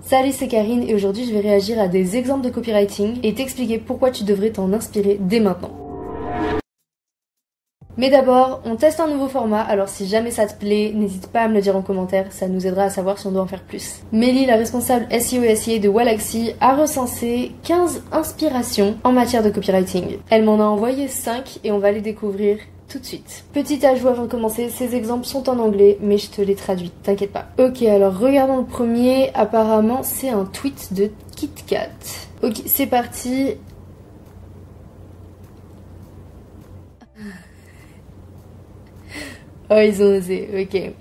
Salut, c'est Karine et aujourd'hui je vais réagir à des exemples de copywriting et t'expliquer pourquoi tu devrais t'en inspirer dès maintenant. Mais d'abord, on teste un nouveau format, alors si jamais ça te plaît, n'hésite pas à me le dire en commentaire, ça nous aidera à savoir si on doit en faire plus. Mélie, la responsable SEO et SEA de Wallaxy, a recensé 15 inspirations en matière de copywriting. Elle m'en a envoyé 5 et on va les découvrir tout de suite. Petit ajout avant de commencer, ces exemples sont en anglais, mais je te les traduis, t'inquiète pas. Ok, alors regardons le premier, apparemment c'est un tweet de KitKat. Ok, c'est parti. Oh, ils ont osé, ok.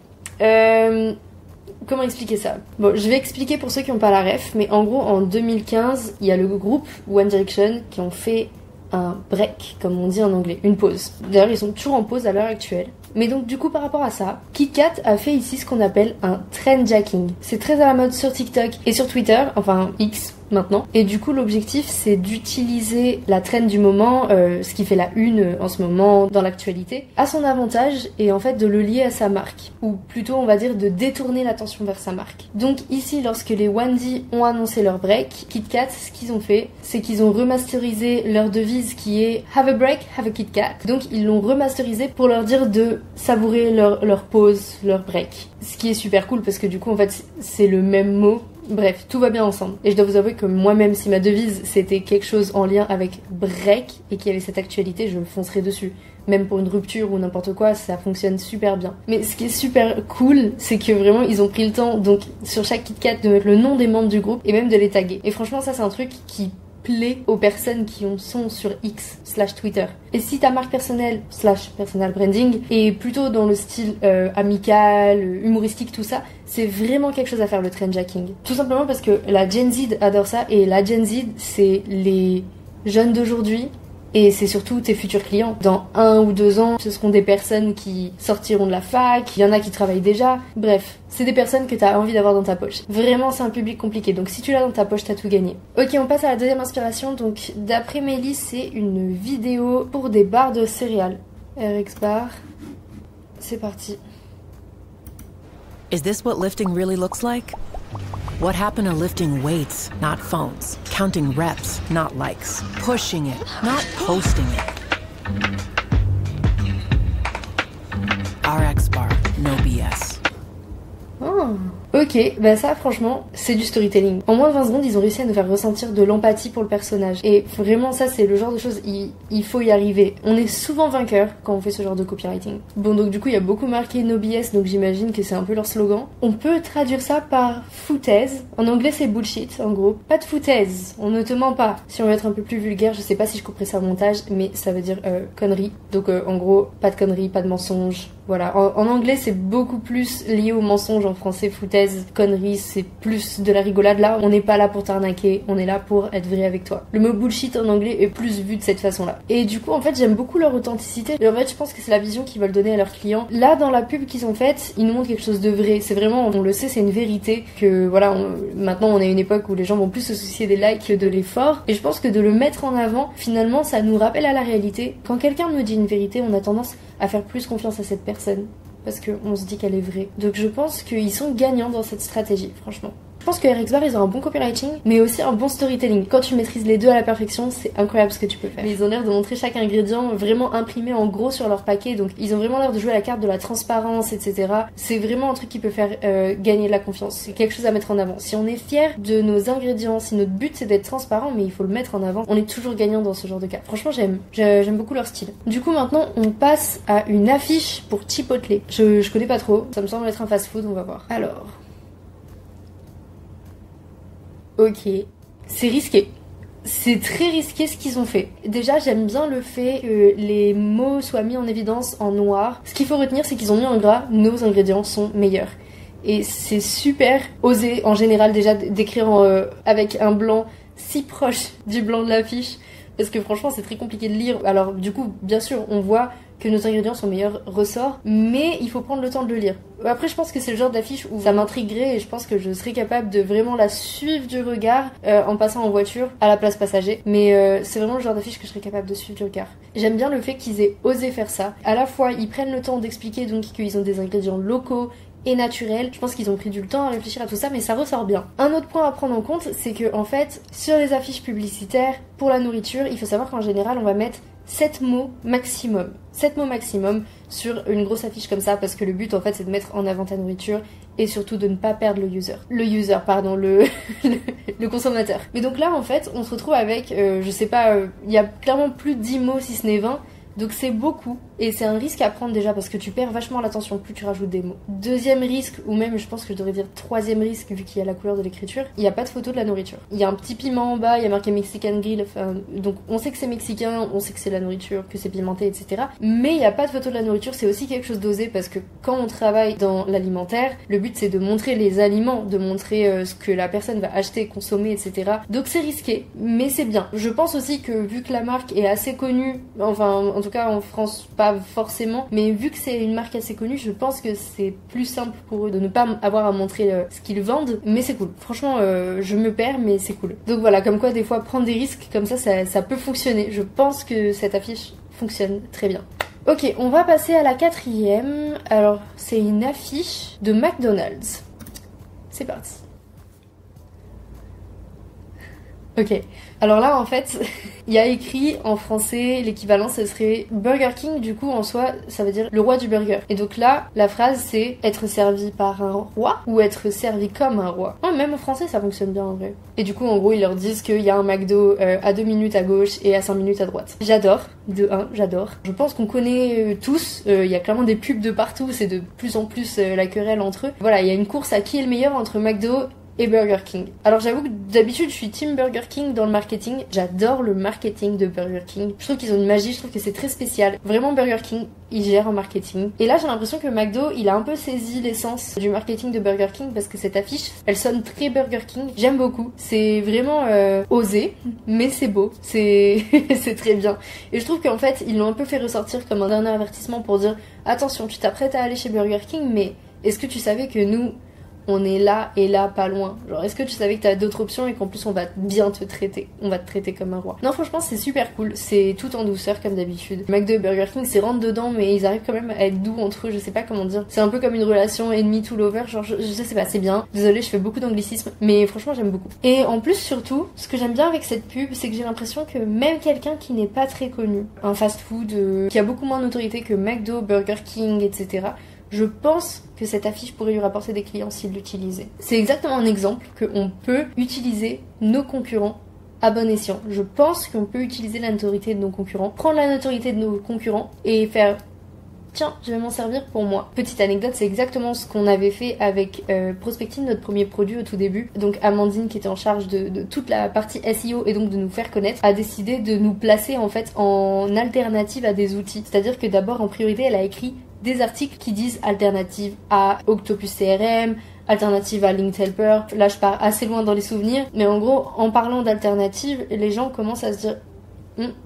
Comment expliquer ça? Bon, je vais expliquer pour ceux qui n'ont pas la ref, mais en gros, en 2015, il y a le groupe One Direction qui ont fait un break, comme on dit en anglais, une pause. D'ailleurs, ils sont toujours en pause à l'heure actuelle. Mais donc, du coup, par rapport à ça, KitKat a fait ici ce qu'on appelle un trendjacking. C'est très à la mode sur TikTok et sur Twitter, enfin X maintenant. Et du coup, l'objectif, c'est d'utiliser la trend du moment, ce qui fait la une en ce moment dans l'actualité, à son avantage et en fait de le lier à sa marque. Ou plutôt, on va dire, de détourner l'attention vers sa marque. Donc ici, lorsque les Wandy ont annoncé leur break, KitKat, ce qu'ils ont fait, c'est qu'ils ont remasterisé leur devise qui est Have a break, have a KitKat. Donc ils l'ont remasterisé pour leur dire de savourer leur pause, leur break. Ce qui est super cool parce que du coup, en fait, c'est le même mot. Bref, tout va bien ensemble. Et je dois vous avouer que moi-même, si ma devise c'était quelque chose en lien avec break et qu'il y avait cette actualité, je foncerais dessus. Même pour une rupture ou n'importe quoi, ça fonctionne super bien. Mais ce qui est super cool, c'est que vraiment ils ont pris le temps, donc sur chaque KitKat, de mettre le nom des membres du groupe et même de les taguer. Et franchement, ça c'est un truc qui plaît aux personnes qui sont sur X/Twitter. Et si ta marque personnelle /personal branding est plutôt dans le style amical, humoristique, tout ça, c'est vraiment quelque chose à faire, le trendjacking. Tout simplement parce que la Gen Z adore ça, et la Gen Z, c'est les jeunes d'aujourd'hui. Et c'est surtout tes futurs clients. Dans 1 ou 2 ans, ce seront des personnes qui sortiront de la fac, il y en a qui travaillent déjà. Bref, c'est des personnes que tu as envie d'avoir dans ta poche. Vraiment, c'est un public compliqué, donc si tu l'as dans ta poche, t'as tout gagné. Ok, on passe à la deuxième inspiration. Donc, d'après Mélie, c'est une vidéo pour des barres de céréales. RX Bar, c'est parti. Is this what lifting really looks like? What happened to lifting weights, not phones? Counting reps, not likes. Pushing it, not posting it. RX Bar, no BS. Oh. Ok, bah ça franchement c'est du storytelling. En moins de 20 secondes ils ont réussi à nous faire ressentir de l'empathie pour le personnage. Et vraiment ça c'est le genre de choses, il faut y arriver. On est souvent vainqueur quand on fait ce genre de copywriting. Bon donc du coup il y a beaucoup marqué no BS, donc j'imagine que c'est un peu leur slogan. On peut traduire ça par foutaise. En anglais c'est bullshit en gros. Pas de foutaise, on ne te ment pas. Si on veut être un peu plus vulgaire, je sais pas si je couperai ça au montage, mais ça veut dire connerie. Donc en gros pas de conneries, pas de mensonges. Voilà, en anglais c'est beaucoup plus lié au mensonge, en français foutaise, connerie, c'est plus de la rigolade. Là, on n'est pas là pour t'arnaquer, on est là pour être vrai avec toi. Le mot bullshit en anglais est plus vu de cette façon-là. Et du coup, en fait, j'aime beaucoup leur authenticité. Et en fait, je pense que c'est la vision qu'ils veulent donner à leurs clients. Là, dans la pub qu'ils ont faite, ils nous montrent quelque chose de vrai. C'est vraiment, on le sait, c'est une vérité que, voilà, maintenant on est à une époque où les gens vont plus se soucier des likes que de l'effort. Et je pense que de le mettre en avant, finalement, ça nous rappelle à la réalité. Quand quelqu'un nous dit une vérité, on a tendance à faire plus confiance à cette personne parce qu'on se dit qu'elle est vraie. Donc je pense qu'ils sont gagnants dans cette stratégie, franchement. Je pense que RX Bar, ils ont un bon copywriting, mais aussi un bon storytelling. Quand tu maîtrises les deux à la perfection, c'est incroyable ce que tu peux faire. Mais ils ont l'air de montrer chaque ingrédient vraiment imprimé en gros sur leur paquet, donc ils ont vraiment l'air de jouer la carte de la transparence, etc. C'est vraiment un truc qui peut faire gagner de la confiance. C'est quelque chose à mettre en avant. Si on est fier de nos ingrédients, si notre but c'est d'être transparent, mais il faut le mettre en avant, on est toujours gagnant dans ce genre de cas. Franchement, j'aime beaucoup leur style. Du coup, maintenant, on passe à une affiche pour Chipotle. Je connais pas trop, ça me semble être un fast-food, on va voir. Alors... Ok, c'est risqué. C'est très risqué ce qu'ils ont fait. Déjà, j'aime bien le fait que les mots soient mis en évidence en noir. Ce qu'il faut retenir, c'est qu'ils ont mis en gras « Nos ingrédients sont meilleurs ». Et c'est super osé, en général, déjà d'écrire avec un blanc si proche du blanc de l'affiche. Parce que franchement, c'est très compliqué de lire. Alors, du coup, bien sûr, on voit que nos ingrédients sont meilleurs ressort, mais il faut prendre le temps de le lire. Après, je pense que c'est le genre d'affiche où ça m'intriguerait et je pense que je serais capable de vraiment la suivre du regard en passant en voiture à la place passager. Mais c'est vraiment le genre d'affiche que je serais capable de suivre du regard. J'aime bien le fait qu'ils aient osé faire ça. À la fois, ils prennent le temps d'expliquer donc qu'ils ont des ingrédients locaux et naturel. Je pense qu'ils ont pris du temps à réfléchir à tout ça, mais ça ressort bien. Un autre point à prendre en compte, c'est que en fait, sur les affiches publicitaires pour la nourriture, il faut savoir qu'en général, on va mettre 7 mots maximum. 7 mots maximum sur une grosse affiche comme ça, parce que le but en fait c'est de mettre en avant ta nourriture et surtout de ne pas perdre le consommateur. Mais donc là en fait on se retrouve avec, je sais pas, il y a clairement plus de 10 mots si ce n'est 20. Donc c'est beaucoup, et c'est un risque à prendre déjà parce que tu perds vachement l'attention plus tu rajoutes des mots. Deuxième risque, ou même je pense que je devrais dire troisième risque vu qu'il y a la couleur de l'écriture, il n'y a pas de photo de la nourriture. Il y a un petit piment en bas, il y a marqué Mexican Grill, donc on sait que c'est mexicain, on sait que c'est la nourriture, que c'est pimenté, etc. Mais il n'y a pas de photo de la nourriture, c'est aussi quelque chose d'osé parce que quand on travaille dans l'alimentaire, le but c'est de montrer les aliments, de montrer ce que la personne va acheter, consommer, etc. Donc c'est risqué, mais c'est bien. Je pense aussi que vu que la marque est assez connue, enfin en tout cas en France pas forcément, mais vu que c'est une marque assez connue, je pense que c'est plus simple pour eux de ne pas avoir à montrer ce qu'ils vendent, mais c'est cool. Franchement, je me perds, mais c'est cool. Donc voilà, comme quoi des fois prendre des risques comme ça peut fonctionner. Je pense que cette affiche fonctionne très bien. Ok, on va passer à la quatrième. Alors, c'est une affiche de McDonald's. C'est parti. Ok, alors là en fait, il y a écrit en français, l'équivalent ce serait Burger King, du coup en soi ça veut dire le roi du burger. Et donc là, la phrase c'est être servi par un roi ou être servi comme un roi. Oh, même en français ça fonctionne bien en vrai. Et du coup en gros ils leur disent qu'il y a un McDo à 2 minutes à gauche et à 5 minutes à droite. J'adore, de 1, j'adore. Je pense qu'on connaît tous, il y a clairement des pubs de partout, c'est de plus en plus la querelle entre eux. Voilà, il y a une course à qui est le meilleur entre McDo et Burger King. Alors j'avoue que d'habitude je suis team Burger King dans le marketing. J'adore le marketing de Burger King. Je trouve qu'ils ont une magie, je trouve que c'est très spécial. Vraiment Burger King, il gère en marketing. Et là j'ai l'impression que McDo, il a un peu saisi l'essence du marketing de Burger King parce que cette affiche, elle sonne très Burger King. J'aime beaucoup. C'est vraiment osé, mais c'est beau. C'est c'est très bien. Et je trouve qu'en fait, ils l'ont un peu fait ressortir comme un dernier avertissement pour dire attention, tu t'apprêtes à aller chez Burger King, mais est-ce que tu savais que nous on est là et là pas loin. Genre est-ce que tu savais que t'as d'autres options et qu'en plus on va bien te traiter, on va te traiter comme un roi. Non franchement c'est super cool, c'est tout en douceur comme d'habitude. McDo et Burger King c'est rentre dedans mais ils arrivent quand même à être doux entre eux, je sais pas comment dire. C'est un peu comme une relation ennemi to lover, genre je sais pas, c'est bien. Désolée je fais beaucoup d'anglicisme mais franchement j'aime beaucoup. Et en plus surtout, ce que j'aime bien avec cette pub c'est que j'ai l'impression que même quelqu'un qui n'est pas très connu, un fast food qui a beaucoup moins d'autorité que McDo, Burger King, etc., je pense que cette affiche pourrait lui rapporter des clients s'il l'utilisait. C'est exactement un exemple qu'on peut utiliser nos concurrents à bon escient. Je pense qu'on peut utiliser la notoriété de nos concurrents, prendre la notoriété de nos concurrents et faire tiens, je vais m'en servir pour moi. Petite anecdote, c'est exactement ce qu'on avait fait avec Prospecting, notre premier produit au tout début. Donc Amandine, qui était en charge de toute la partie SEO et donc de nous faire connaître, a décidé de nous placer en fait en alternative à des outils. C'est-à-dire que d'abord, en priorité, elle a écrit des articles qui disent alternative à Octopus CRM, alternative à Linked Helper. Là, je pars assez loin dans les souvenirs, mais en gros, en parlant d'alternative, les gens commencent à se dire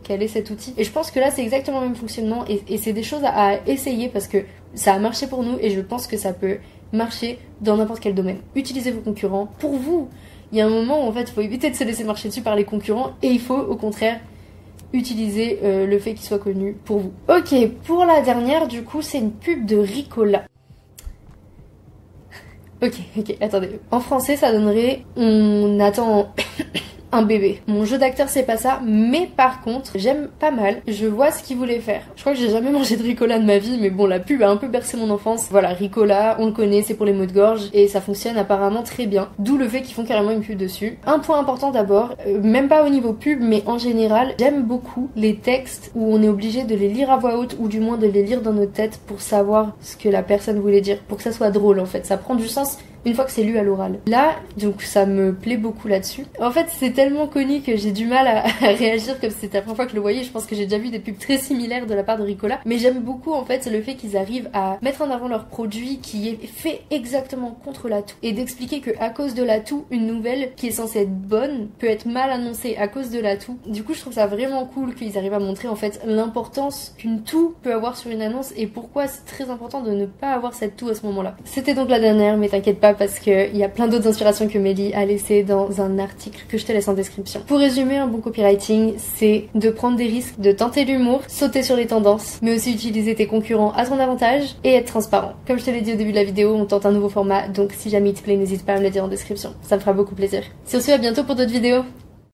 quel est cet outil. Et je pense que là c'est exactement le même fonctionnement et c'est des choses à essayer parce que ça a marché pour nous et je pense que ça peut marcher dans n'importe quel domaine. Utilisez vos concurrents pour vous. Il y a un moment où en fait il faut éviter de se laisser marcher dessus par les concurrents et il faut au contraire utiliser le fait qu'ils soient connus pour vous. Ok, pour la dernière du coup c'est une pub de Ricola. Ok, attendez. En français ça donnerait on attend un bébé. Mon jeu d'acteur c'est pas ça, mais par contre j'aime pas mal, je vois ce qu'il voulait faire. Je crois que j'ai jamais mangé de Ricola de ma vie, mais bon la pub a un peu bercé mon enfance. Voilà, Ricola, on le connaît, c'est pour les maux de gorge et ça fonctionne apparemment très bien, d'où le fait qu'ils font carrément une pub dessus. Un point important d'abord, même pas au niveau pub mais en général, j'aime beaucoup les textes où on est obligé de les lire à voix haute ou du moins de les lire dans notre tête pour savoir ce que la personne voulait dire, pour que ça soit drôle en fait, ça prend du sens une fois que c'est lu à l'oral. Là, donc ça me plaît beaucoup là-dessus. En fait, c'est tellement connu que j'ai du mal à réagir comme si c'était la première fois que je le voyais. Je pense que j'ai déjà vu des pubs très similaires de la part de Ricola. Mais j'aime beaucoup en fait le fait qu'ils arrivent à mettre en avant leur produit qui est fait exactement contre l'atout. Et d'expliquer que à cause de l'atout, une nouvelle qui est censée être bonne peut être mal annoncée à cause de l'atout. Du coup, je trouve ça vraiment cool qu'ils arrivent à montrer en fait l'importance qu'une toux peut avoir sur une annonce et pourquoi c'est très important de ne pas avoir cette toux à ce moment-là. C'était donc la dernière, mais t'inquiète pas, pas parce qu'il y a plein d'autres inspirations que Mélie a laissées dans un article que je te laisse en description. Pour résumer, un bon copywriting, c'est de prendre des risques, de tenter l'humour, sauter sur les tendances, mais aussi utiliser tes concurrents à ton avantage et être transparent. Comme je te l'ai dit au début de la vidéo, on tente un nouveau format, donc si jamais il te plaît, n'hésite pas à me le dire en description. Ça me fera beaucoup plaisir. Sur ce, à bientôt pour d'autres vidéos.